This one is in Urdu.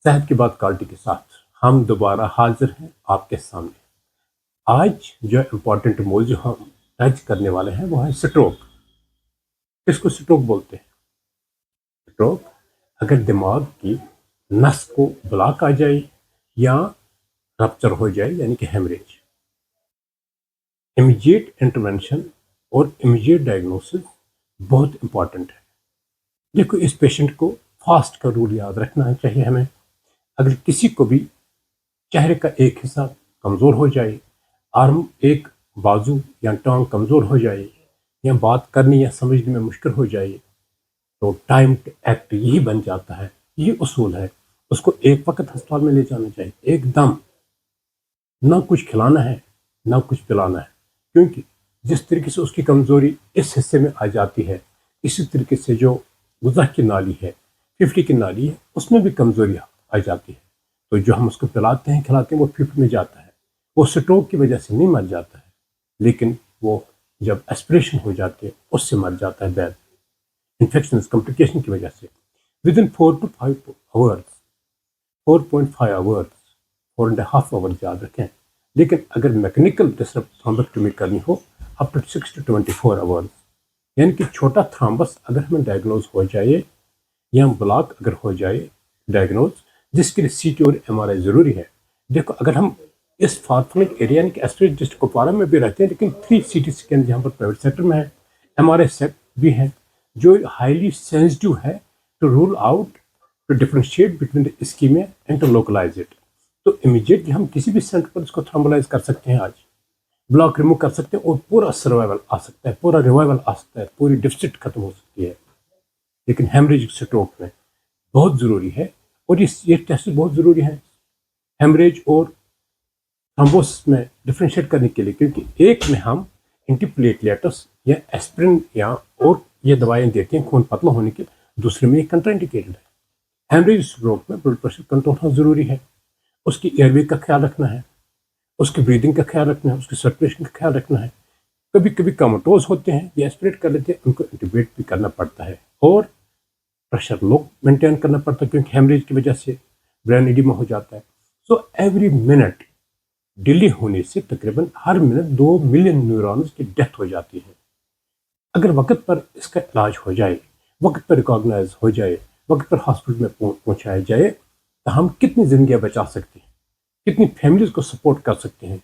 صحت کی بات کوالٹی کے ساتھ ہم دوبارہ حاضر ہیں آپ کے سامنے۔ آج جو امپورٹنٹ موضوع ہم ٹچ کرنے والے ہیں وہ ہے سٹروک۔ کس کو سٹروک بولتے ہیں؟ سٹروک اگر دماغ کی نس کو بلاک آ جائے یا رپچر ہو جائے یعنی کہ ہیمریج، امیجیٹ انٹرونشن اور امیجیٹ ڈائگنوسس بہت امپورٹنٹ ہے۔ دیکھو، اس پیشنٹ کو فاسٹ کا رول یاد رکھنا چاہیے ہمیں۔ اگر کسی کو بھی چہرے کا ایک حصہ کمزور ہو جائے، آرم ایک بازو یا ٹانگ کمزور ہو جائے یا بات کرنے یا سمجھنے میں مشکل ہو جائے تو ٹائم ٹو ایکٹ یہی بن جاتا ہے، یہ اصول ہے۔ اس کو ایک وقت ہسپتال میں لے جانا چاہیے، ایک دم، نہ کچھ کھلانا ہے نہ کچھ پلانا ہے، کیونکہ جس طریقے سے اس کی کمزوری اس حصے میں آ جاتی ہے، اسی طریقے سے جو غذا کی نالی ہے، پھیپھڑے کی نالی ہے، اس میں بھی کمزوری آ جاتی ہے۔ تو جو ہم اس کو پلاتے ہیں کھلاتے ہیں وہ پھیپھڑے میں جاتا ہے، وہ سٹروک کی وجہ سے نہیں مر جاتا ہے، لیکن وہ جب ایسپریشن ہو جاتے ہیں اس سے مر جاتا ہے، بیڈ انفیکشن کمپلیکیشن کی وجہ سے۔ With in 4 to 5 hours، 4.5 hours، 4.5 hours یاد رکھیں۔ لیکن اگر میکینیکل ڈسرپٹ تھرومبیکٹومی کرنی ہو اپ ٹو 6 to 24 hours، یعنی کہ چھوٹا تھرامبس اگر ہمیں ڈائگنوز ہو جائے یا بلاک اگر ہو جائے ڈائگنوز، جس کے لیے سی ٹی اور ایم آر آئی ضروری ہے۔ دیکھو، اگر ہم اس فارفلنگ ایریا یعنی کہ ایسپریٹ ڈسٹرکٹ کپوارہ میں بھی رہتے ہیں، لیکن 3 سی ٹی اسکین جہاں پر پرائیویٹ سیکٹر میں ہے، ایم آر آئی سیٹ بھی ہیں جو ہائیلی سینسٹیو ہے to rule out, to differentiate between the ischaemia and to localise it. تو امیجیٹلی ہم کسی بھی سینٹر پر اس کو تھرومبولائز کر سکتے ہیں، آج بلاک ریموو کر سکتے ہیں اور پورا سروائیول آ سکتا ہے، پورا ریوائول آ سکتا ہے، پوری ڈیفیسٹ ختم ہو سکتی ہے۔ لیکن ہیمریج سٹروک میں بہت ضروری ہے، اور یہ ٹیسٹ بہت ضروری ہے ہیمریج اور تھرومبوسس میں ڈفرینشیٹ کرنے کے لیے، کیونکہ ایک میں ہم اینٹی پلیٹلیٹس یا ایسپرین یا اور یہ دوائیں دیتے ہیں خون پتلا ہونے کے، دوسرے میں یہ کنٹرا انڈیکیٹڈ ہے۔ ہیمریج سٹروک میں بلڈ پریشر کنٹرول ہونا ضروری ہے، اس کی ایئر وے کا خیال رکھنا ہے، اس کی بریدنگ کا خیال رکھنا ہے، اس کی سرکولیشن کا خیال رکھنا ہے۔ کبھی کبھی کاموٹوز ہوتے ہیں یا ایسپریٹ کر لیتے ہیں، ان کو انٹیبیٹ بھی کرنا پڑتا ہے، اور پریشر لو مینٹین کرنا پڑتا ہے کیونکہ ہیمریج کی وجہ سے برین ایڈیما ہو جاتا ہے۔ سو ایوری منٹ ڈیلے ہونے سے تقریباً ہر منٹ 2 ملین نیورونز کی ڈیتھ ہو جاتی ہے۔ اگر وقت پر اس کا علاج ہو جائے، وقت پر ریکاگنائز ہو جائے، وقت پر ہاسپٹل میں پہنچایا جائے، تو ہم کتنی زندگیاں بچا سکتے ہیں، کتنی فیملیز کو سپورٹ کر سکتے ہیں۔